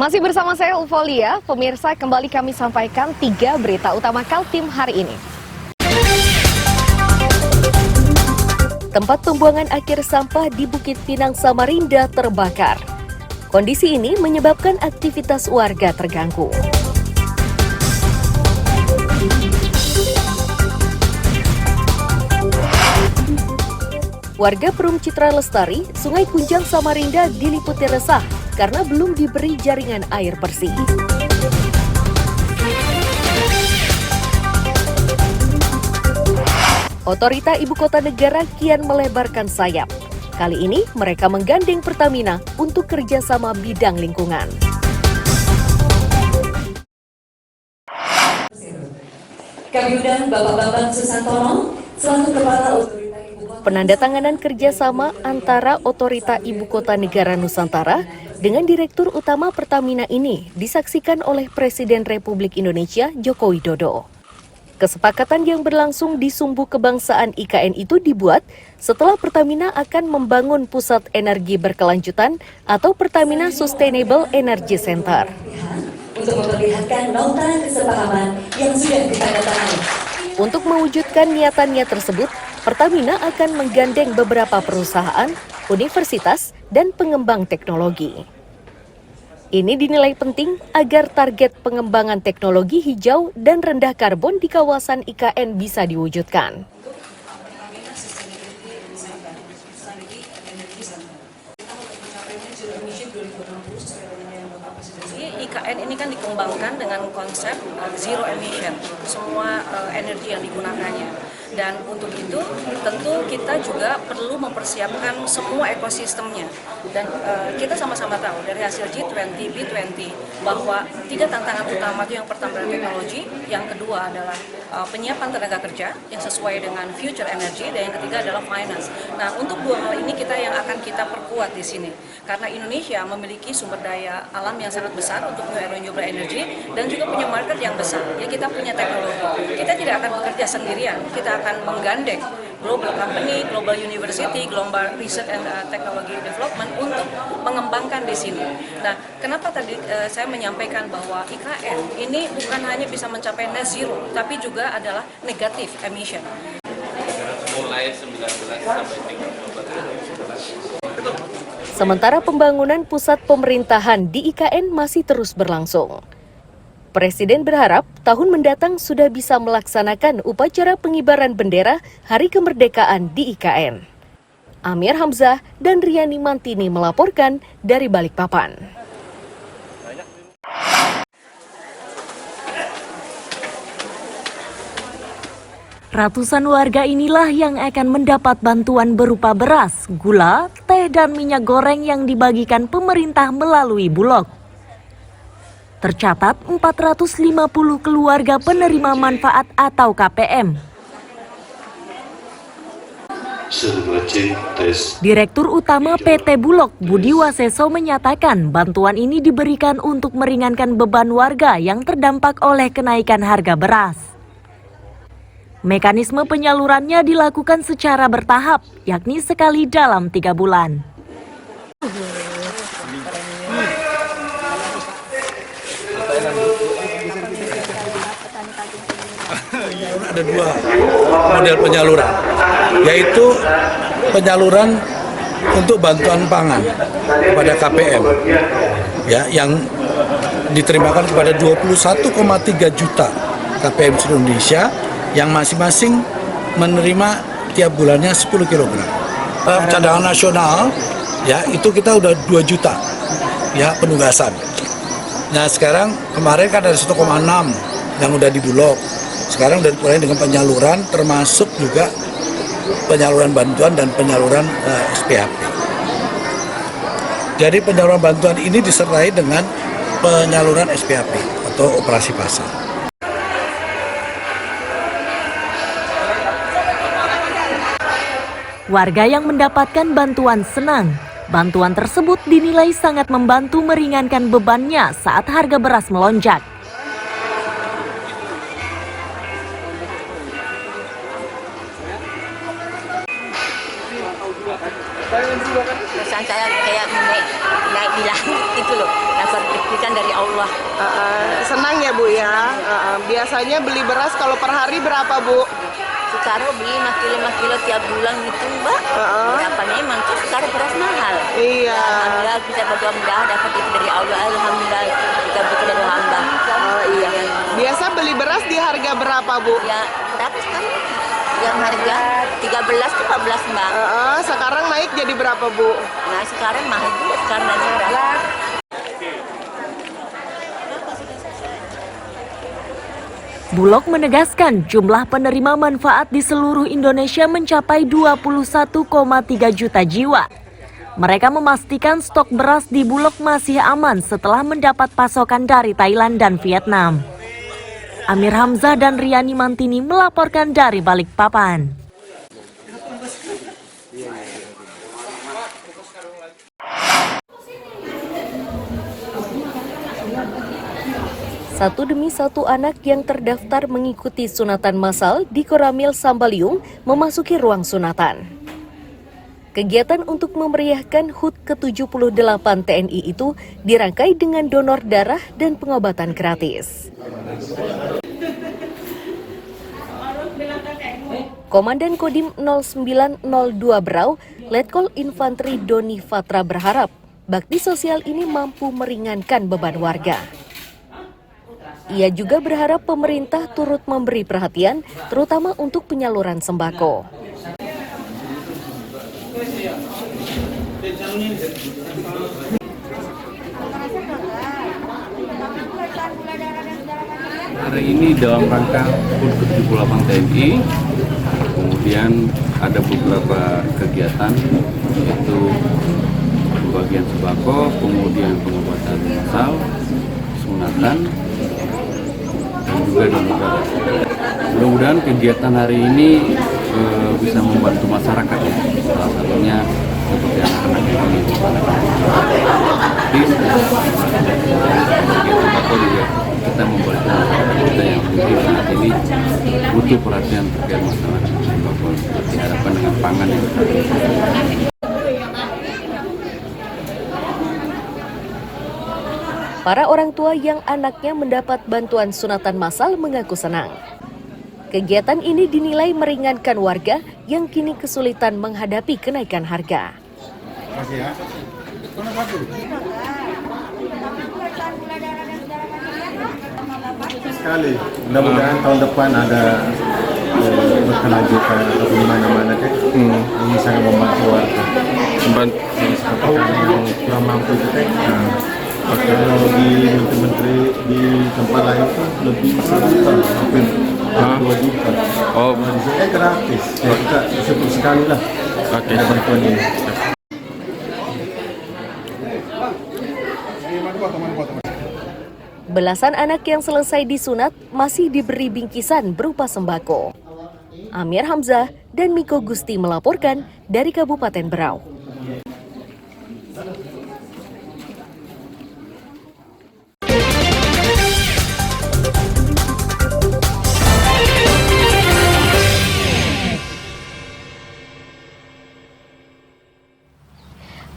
Masih bersama saya Ufolia, pemirsa kembali kami sampaikan 3 berita utama Kaltim hari ini. Tempat pembuangan akhir sampah di Bukit Pinang Samarinda terbakar. Kondisi ini menyebabkan aktivitas warga terganggu. Warga Perum Citra Lestari, Sungai Kunjang Samarinda diliputi resah karena belum diberi jaringan air bersih. Otorita Ibu Kota Negara kian melebarkan sayap. Kali ini mereka menggandeng Pertamina untuk kerjasama bidang lingkungan. Kami undang Bapak Bambang Susantono selaku Kepala Otorita Ibu Kota. Penandatanganan kerjasama antara Otorita Ibu Kota Negara Nusantara dengan Direktur Utama Pertamina ini disaksikan oleh Presiden Republik Indonesia Joko Widodo. Kesepakatan yang berlangsung di Sumbu Kebangsaan IKN itu dibuat setelah Pertamina akan membangun pusat energi berkelanjutan atau Pertamina Sustainable Energy Center. Untuk memperlihatkan nota kesepahaman yang sudah ditandatangani. Untuk mewujudkan niatannya tersebut, Pertamina akan menggandeng beberapa perusahaan, universitas, dan pengembang teknologi. Ini dinilai penting agar target pengembangan teknologi hijau dan rendah karbon di kawasan IKN bisa diwujudkan. IKN ini kan dikembangkan dengan konsep zero emission, semua energi yang digunakannya. Dan untuk itu tentu kita juga perlu mempersiapkan semua ekosistemnya. Dan kita sama-sama tahu dari hasil G20, B20 bahwa 3 tantangan utama itu yang pertama adalah teknologi, yang kedua adalah penyiapan tenaga kerja yang sesuai dengan future energy, dan yang ketiga adalah finance. Nah, untuk 2 hal ini yang akan kita perkuat di sini. Karena Indonesia memiliki sumber daya alam yang sangat besar untuk new renewable energy dan juga punya market yang besar. Jadi kita punya teknologi. Kita tidak akan bekerja sendirian. Kita akan menggandeng global company, global university, global research and technology development untuk mengembangkan di sini. Nah, kenapa tadi saya menyampaikan bahwa IKN ini bukan hanya bisa mencapai net zero, tapi juga adalah negatif emission. Mulai 19 sampai 30. Sementara pembangunan pusat pemerintahan di IKN masih terus berlangsung. Presiden berharap tahun mendatang sudah bisa melaksanakan upacara pengibaran bendera Hari Kemerdekaan di IKN. Amir Hamzah dan Riani Mantini melaporkan dari Balikpapan. Ratusan warga inilah yang akan mendapat bantuan berupa beras, gula, teh, dan minyak goreng yang dibagikan pemerintah melalui Bulog. Tercatat 450 keluarga penerima manfaat atau KPM. Direktur Utama PT Bulog Budi Waseso menyatakan bantuan ini diberikan untuk meringankan beban warga yang terdampak oleh kenaikan harga beras. Mekanisme penyalurannya dilakukan secara bertahap, yakni sekali dalam 3 bulan. Ada 2 model penyaluran, yaitu penyaluran untuk bantuan pangan kepada KPM, ya, yang diterimakan kepada 21,3 juta KPM seluruh Indonesia, yang masing-masing menerima tiap bulannya 10 kg. Cadangan nasional, ya, itu kita udah 2 juta, ya, penugasan. Nah, sekarang kemarin kan ada 1,6 yang udah di Bulog. Sekarang udah mulai dengan penyaluran, termasuk juga penyaluran bantuan dan penyaluran SPHP. Jadi penyaluran bantuan ini disertai dengan penyaluran SPHP atau operasi pasar. Warga yang mendapatkan bantuan senang. Bantuan tersebut dinilai sangat membantu meringankan bebannya saat harga beras melonjak. Perasaan saya kayak naik di langit gitu loh, dapat berikan dari Allah. Senang ya Bu ya. Biasanya beli beras kalau per hari berapa Bu? Sekarang beli 5 kilo tiap bulan gitu Mbak. Berapa memang kan sekarang beras mahal. Iya. Alhamdulillah kita berdoa mudah dapat itu dari Allah. Alhamdulillah kita berdoa dari hamba. Iya. Biasa beli beras di harga berapa Bu? Ya berapa sekarang? Yang harga 13 ke 14 Mbak. Sekarang naik jadi berapa Bu? Nah sekarang mahal juga sekarang dan murah. Bulog menegaskan jumlah penerima manfaat di seluruh Indonesia mencapai 21,3 juta jiwa. Mereka memastikan stok beras di Bulog masih aman setelah mendapat pasokan dari Thailand dan Vietnam. Amir Hamzah dan Riani Mantini melaporkan dari Balikpapan. Satu demi satu anak yang terdaftar mengikuti sunatan massal di Koramil Sambaliung memasuki ruang sunatan. Kegiatan untuk memeriahkan HUT ke-78 TNI itu dirangkai dengan donor darah dan pengobatan gratis. Komandan Kodim 0902 Berau, Letkol Infanteri Doni Fatra berharap bakti sosial ini mampu meringankan beban warga. Ia juga berharap pemerintah turut memberi perhatian, terutama untuk penyaluran sembako. Hari ini dalam rangka HUT ke-78 TNI, kemudian ada beberapa kegiatan, yaitu pembagian sembako, kemudian pengobatan massal, sunatan, dan juga donor darah. Mudah-mudahan kegiatan hari ini bisa membantu masyarakat ya. Salah satunya seperti anak-anak yang membutuhkan aktif, sembako juga kita membantu masyarakat kita yang mungkin saat ini butuh perhatian terkait masalah sembako seperti harapan dengan pangan yang Para orang tua yang anaknya mendapat bantuan sunatan massal mengaku senang. Kegiatan ini dinilai meringankan warga yang kini kesulitan menghadapi kenaikan harga. Sekali, mudah-mudahan tahun depan ada berkelanjutan atau di mana-mana kan. Ini sangat membantu warga. Jadi seperti yang kurang mampu itu kan. Kalau di menteri-menteri di tempat lain itu lebih sejuta, hampir 2 juta. Di sini gratis. Ya, kita syukur sekali lah ada bantuan ini. Belasan anak yang selesai disunat masih diberi bingkisan berupa sembako. Amir Hamzah dan Miko Gusti melaporkan dari Kabupaten Berau.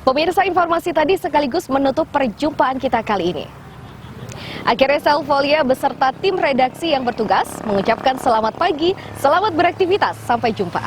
Pemirsa, informasi tadi sekaligus menutup perjumpaan kita kali ini. Akhirnya Selvolia beserta tim redaksi yang bertugas mengucapkan selamat pagi, selamat beraktivitas, sampai jumpa.